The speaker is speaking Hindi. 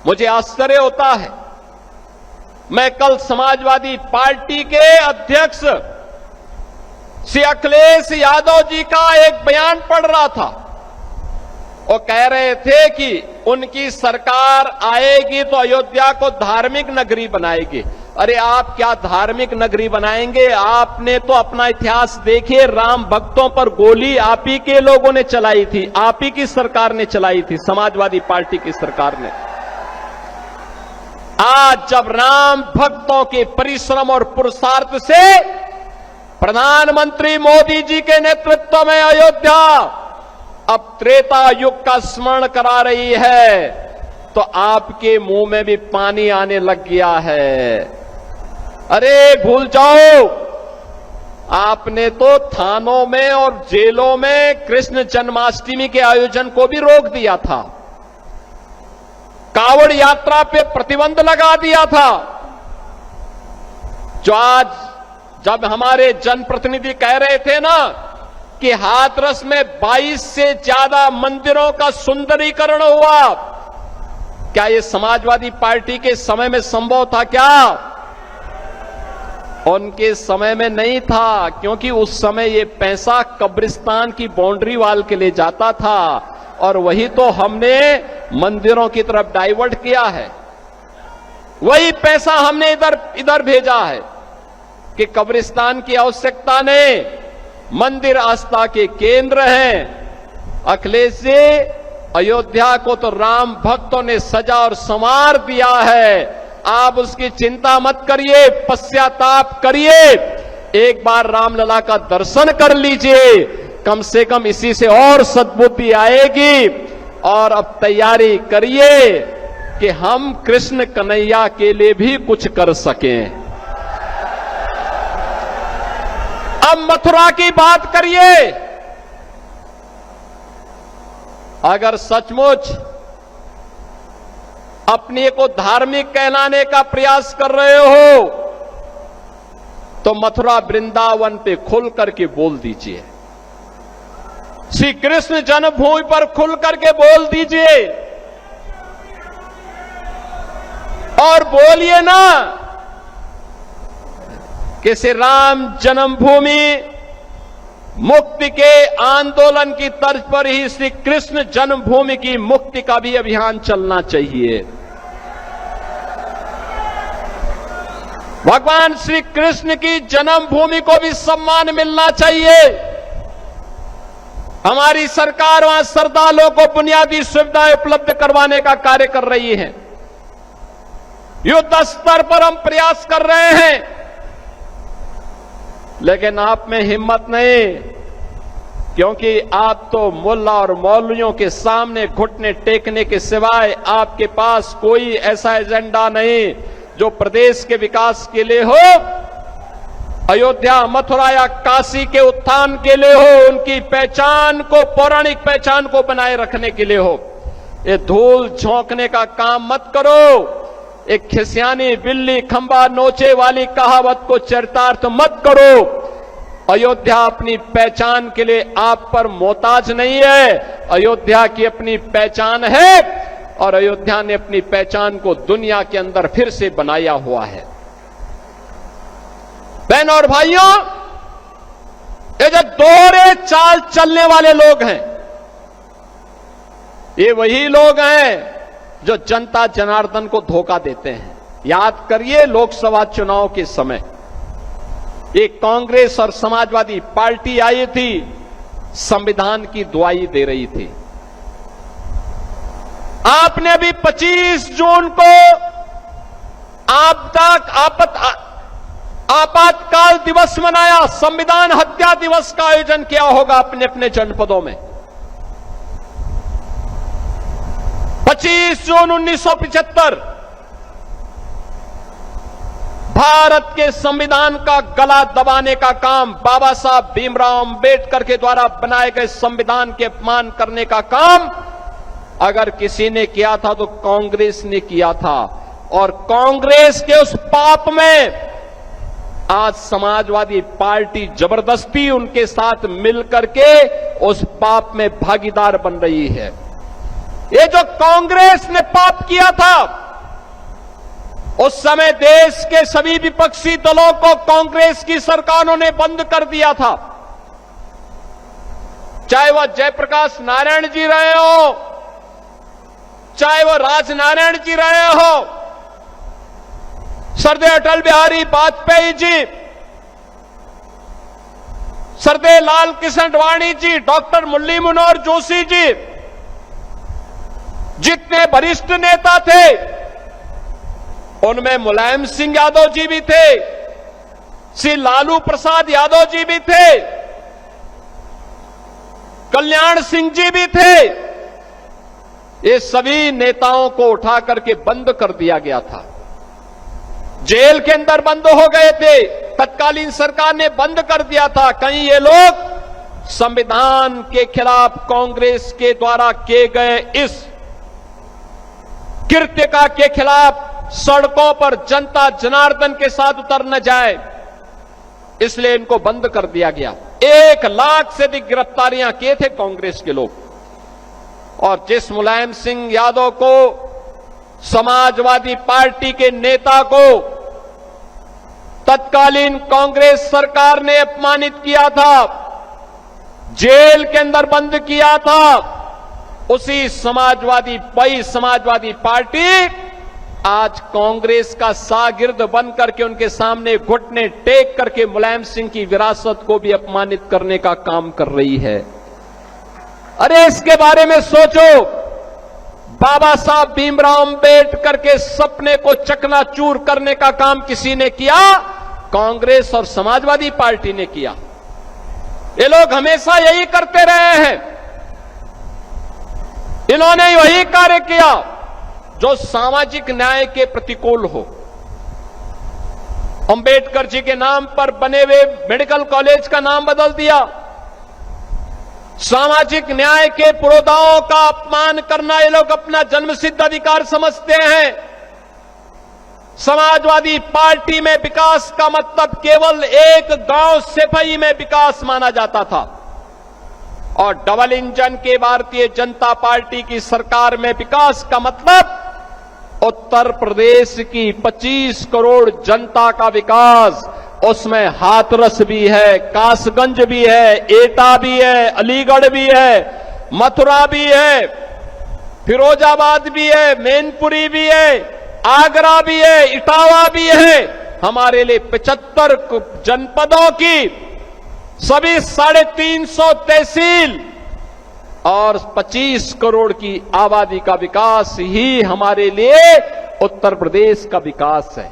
मुझे आश्चर्य होता है। मैं कल समाजवादी पार्टी के अध्यक्ष श्री अखिलेश यादव जी का एक बयान पढ़ रहा था। वो कह रहे थे कि उनकी सरकार आएगी तो अयोध्या को धार्मिक नगरी बनाएगी। अरे आप क्या धार्मिक नगरी बनाएंगे? आपने तो अपना इतिहास देखिए, राम भक्तों पर गोली आप ही के लोगों ने चलाई थी, आप ही की सरकार ने चलाई थी, समाजवादी पार्टी की सरकार ने। आज जब राम भक्तों के परिश्रम और पुरुषार्थ से प्रधानमंत्री मोदी जी के नेतृत्व में अयोध्या अब त्रेता युग का स्मरण करा रही है, तो आपके मुंह में भी पानी आने लग गया है। अरे भूल जाओ, आपने तो थानों में और जेलों में कृष्ण जन्माष्टमी के आयोजन को भी रोक दिया था, कांवड़ यात्रा पे प्रतिबंध लगा दिया था। जो आज जब हमारे जनप्रतिनिधि कह रहे थे ना कि हाथरस में 22 से ज्यादा मंदिरों का सुंदरीकरण हुआ, क्या ये समाजवादी पार्टी के समय में संभव था? क्या उनके समय में नहीं था, क्योंकि उस समय ये पैसा कब्रिस्तान की बाउंड्री वाल के लिए जाता था और वही तो हमने मंदिरों की तरफ डाइवर्ट किया है। वही पैसा हमने इधर भेजा है कि कब्रिस्तान की आवश्यकता नहीं, मंदिर आस्था के केंद्र हैं। अखिलेश जी, अयोध्या को तो राम भक्तों ने सजा और संवार दिया है, आप उसकी चिंता मत करिए, पश्चाताप करिए, एक बार रामलला का दर्शन कर लीजिए, कम से कम इसी से और सद्बुद्धि आएगी। और अब तैयारी करिए कि हम कृष्ण कन्हैया के लिए भी कुछ कर सकें। अब मथुरा की बात करिए। अगर सचमुच अपने को धार्मिक कहलाने का प्रयास कर रहे हो तो मथुरा वृंदावन पे खुल करके बोल दीजिए, श्री कृष्ण जन्मभूमि पर खुल करके बोल दीजिए और बोलिए ना कि श्री राम जन्मभूमि मुक्ति के आंदोलन की तर्ज पर ही श्री कृष्ण जन्मभूमि की मुक्ति का भी अभियान चलना चाहिए। भगवान श्री कृष्ण की जन्मभूमि को भी सम्मान मिलना चाहिए। हमारी सरकार वहां श्रद्धालुओं को बुनियादी सुविधाएं उपलब्ध करवाने का कार्य कर रही है। युद्ध स्तर पर हम प्रयास कर रहे हैं, लेकिन आप में हिम्मत नहीं, क्योंकि आप तो मुल्ला और मौलवियों के सामने घुटने टेकने के सिवाय आपके पास कोई ऐसा एजेंडा नहीं जो प्रदेश के विकास के लिए हो, अयोध्या, मथुरा या काशी के उत्थान के लिए हो, उनकी पहचान को, पौराणिक पहचान को बनाए रखने के लिए हो। ये धूल झोंकने का काम मत करो। एक खिसियानी बिल्ली खंबा नोचे वाली कहावत को चरितार्थ मत करो। अयोध्या अपनी पहचान के लिए आप पर मोहताज नहीं है, अयोध्या की अपनी पहचान है और अयोध्या ने अपनी पहचान को दुनिया के अंदर फिर से बनाया हुआ है। बहनों और भाइयों, ये जो दोहरे चाल चलने वाले लोग हैं, ये वही लोग हैं जो जनता जनार्दन को धोखा देते हैं। याद करिए, लोकसभा चुनाव के समय एक कांग्रेस और समाजवादी पार्टी आई थी, संविधान की दुआई दे रही थी। आपने भी 25 जून को आपातकाल दिवस मनाया, संविधान हत्या दिवस का आयोजन किया होगा अपने अपने जनपदों में। 25 जून 1975 भारत के संविधान का गला दबाने का काम, बाबा साहब भीमराव अंबेडकर के द्वारा बनाए गए संविधान के अपमान करने का काम अगर किसी ने किया था तो कांग्रेस ने किया था। और कांग्रेस के उस पाप में आज समाजवादी पार्टी जबरदस्ती उनके साथ मिलकर के उस पाप में भागीदार बन रही है। ये जो कांग्रेस ने पाप किया था, उस समय देश के सभी विपक्षी दलों को कांग्रेस की सरकारों ने बंद कर दिया था। चाहे वह जयप्रकाश नारायण जी रहे हो, चाहे वह राजनारायण जी रहे हो, सरदेय अटल बिहारी वाजपेयी जी, सरदेय लाल कृष्ण आडवाणी जी, डॉक्टर मुरली मनोहर जोशी जी, जितने वरिष्ठ नेता थे उनमें मुलायम सिंह यादव जी भी थे, श्री लालू प्रसाद यादव जी भी थे, कल्याण सिंह जी भी थे। ये सभी नेताओं को उठा करके बंद कर दिया गया था, जेल के अंदर बंद हो गए थे, तत्कालीन सरकार ने बंद कर दिया था। कहीं ये लोग संविधान के खिलाफ कांग्रेस के द्वारा किए गए इस कृत्य के खिलाफ सड़कों पर जनता जनार्दन के साथ उतर न जाए, इसलिए इनको बंद कर दिया गया। 1 लाख से अधिक गिरफ्तारियां किए थे कांग्रेस के लोग। और जिस मुलायम सिंह यादव को, समाजवादी पार्टी के नेता को तत्कालीन कांग्रेस सरकार ने अपमानित किया था, जेल के अंदर बंद किया था, उसी समाजवादी पार्टी आज कांग्रेस का शागिर्द बन करके उनके सामने घुटने टेक करके मुलायम सिंह की विरासत को भी अपमानित करने का काम कर रही है। अरे इसके बारे में सोचो, बाबा साहब भीमराव अंबेडकर के सपने को चकनाचूर करने का काम किसी ने किया? कांग्रेस और समाजवादी पार्टी ने किया। ये लोग हमेशा यही करते रहे हैं, इन्होंने वही कार्य किया जो सामाजिक न्याय के प्रतिकूल हो। अंबेडकर जी के नाम पर बने हुए मेडिकल कॉलेज का नाम बदल दिया, सामाजिक न्याय के पुरोधाओं का अपमान करना ये लोग अपना जन्मसिद्ध अधिकार समझते हैं। समाजवादी पार्टी में विकास का मतलब केवल एक गांव सिपाही में विकास माना जाता था, और डबल इंजन के भारतीय जनता पार्टी की सरकार में विकास का मतलब उत्तर प्रदेश की 25 करोड़ जनता का विकास। उसमें हाथरस भी है, कासगंज भी है, एटा भी है, अलीगढ़ भी है, मथुरा भी है, फिरोजाबाद भी है, मैनपुरी भी है, आगरा भी है, इटावा भी है। हमारे लिए 75 जनपदों की सभी 350 तहसील और 25 करोड़ की आबादी का विकास ही हमारे लिए उत्तर प्रदेश का विकास है।